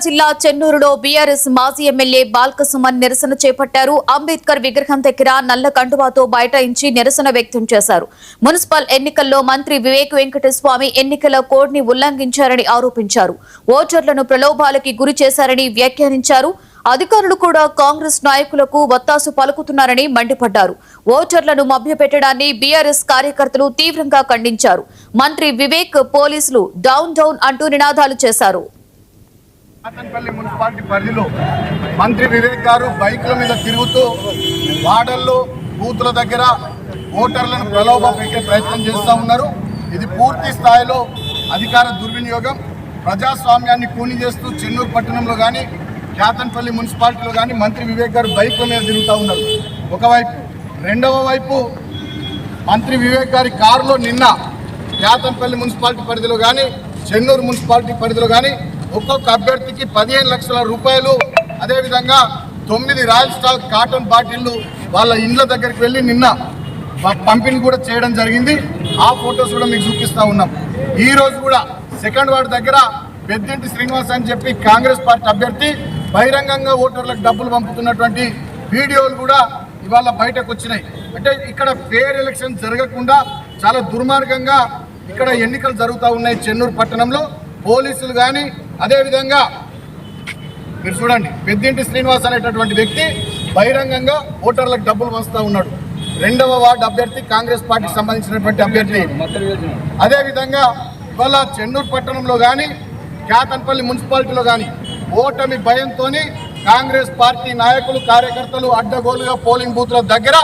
జిల్లా చెన్నూరులో బీఆర్ఎస్ మాజీ ఎమ్మెల్యే బాల్కసుమన్ నిరసన చేపట్టారు. అంబేద్కర్ విగ్రహం దగ్గర నల్ల కండువాతో బైఠాయించి నిరసన వ్యక్తం చేశారు. మున్సిపల్ ఎన్నికల్లో మంత్రి వివేక్ వెంకటస్వామి ఎన్నికల కోడ్ ని ఉల్లంఘించారని ఆరోపించారు. ఓటర్లను ప్రలోభాలకి గురి చేశారని వ్యాఖ్యానించారు. అధికారులు కూడా కాంగ్రెస్ నాయకులకు వత్తాసు పలుకుతున్నారని మండిపడ్డారు. ఓటర్లను మభ్యపెట్టడాన్ని బీఆర్ఎస్ కార్యకర్తలు తీవ్రంగా ఖండించారు. మంత్రి వివేక్ పోలీసులు డౌన్ డౌన్ అంటూ నినాదాలు చేశారు. కాటన్పల్లి మున్సిపాలిటీ పరిధిలో మంత్రి వివేక్ గారు బైకుల మీద తిరుగుతూ వార్డుల్లో బూతుల దగ్గర ఓటర్లను ప్రలోభ పెట్టే ప్రయత్నం చేస్తూ ఉన్నారు. ఇది పూర్తి స్థాయిలో అధికార దుర్వినియోగం, ప్రజాస్వామ్యాన్ని కూని చేస్తూ చెన్నూరు పట్టణంలో కానీ కాటన్పల్లి మున్సిపాలిటీలో కానీ మంత్రి వివేక్ గారు బైకుల మీద తిరుగుతూ ఉన్నారు ఒకవైపు. రెండవ వైపు మంత్రి వివేక్ గారి కారులో నిన్న కాటన్పల్లి మున్సిపాలిటీ పరిధిలో కానీ చెన్నూరు మున్సిపాలిటీ పరిధిలో కానీ ఒక్కొక్క అభ్యర్థికి 15 లక్షల రూపాయలు, అదేవిధంగా 9 రాయల్ స్టాక్ కాటన్ బాటిళ్లు వాళ్ళ ఇండ్ల దగ్గరికి వెళ్ళి నిన్న పంపిణీ కూడా చేయడం జరిగింది. ఆ ఫొటోస్ కూడా మీకు చూపిస్తూ ఉన్నాం. ఈ రోజు కూడా సెకండ్ వార్డు దగ్గర పెద్దింటి శ్రీనివాస్ అని చెప్పి కాంగ్రెస్ పార్టీ అభ్యర్థి బహిరంగంగా ఓటర్లకు డబ్బులు పంపుతున్నటువంటి వీడియోలు కూడా ఇవాళ బయటకు వచ్చినాయి. అంటే ఇక్కడ ఫేర్ ఎలక్షన్ జరగకుండా చాలా దుర్మార్గంగా ఇక్కడ ఎన్నికలు జరుగుతూ ఉన్నాయి. చెన్నూరు పట్టణంలో పోలీసులు కానీ అదేవిధంగా మీరు చూడండి, పెద్దింటి శ్రీనివాస్ అనేటటువంటి వ్యక్తి బహిరంగంగా ఓటర్లకు డబ్బులు పంచుతూ ఉన్నాడు. రెండవ వార్డు అభ్యర్థి కాంగ్రెస్ పార్టీకి సంబంధించినటువంటి అభ్యర్థి. అదేవిధంగా ఇవాళ చెన్నూరు పట్టణంలో కానీ కాటన్పల్లి మున్సిపాలిటీలో కానీ ఓటమి భయంతో కాంగ్రెస్ పార్టీ నాయకులు కార్యకర్తలు అడ్డగోలుగా పోలింగ్ బూత్ల దగ్గర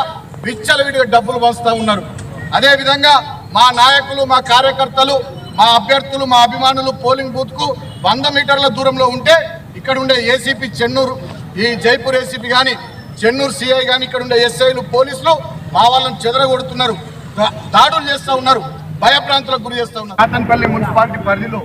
విచ్చలవిడిగా డబ్బులు పంచుతూ ఉన్నారు. అదేవిధంగా మా నాయకులు, మా కార్యకర్తలు, మా అభ్యర్థులు, మా అభిమానులు పోలింగ్ బూత్ కు 100 మీటర్ల దూరంలో ఉంటే ఇక్కడ ఉండే ఏసీపీ చెన్నూరు, ఈ జైపూర్ ఏసీపీ కానీ చెన్నూరు సిఐ కానీ ఇక్కడ ఉండే ఎస్ఐలు పోలీసులు మా వాళ్ళని చెదరగొడుతున్నారు, దాడులు చేస్తూ ఉన్నారు, భయప్రాంతాలకు గురి చేస్తూ ఉన్నారు. కాటన్పల్లి మున్సిపాలిటీ పరిధిలో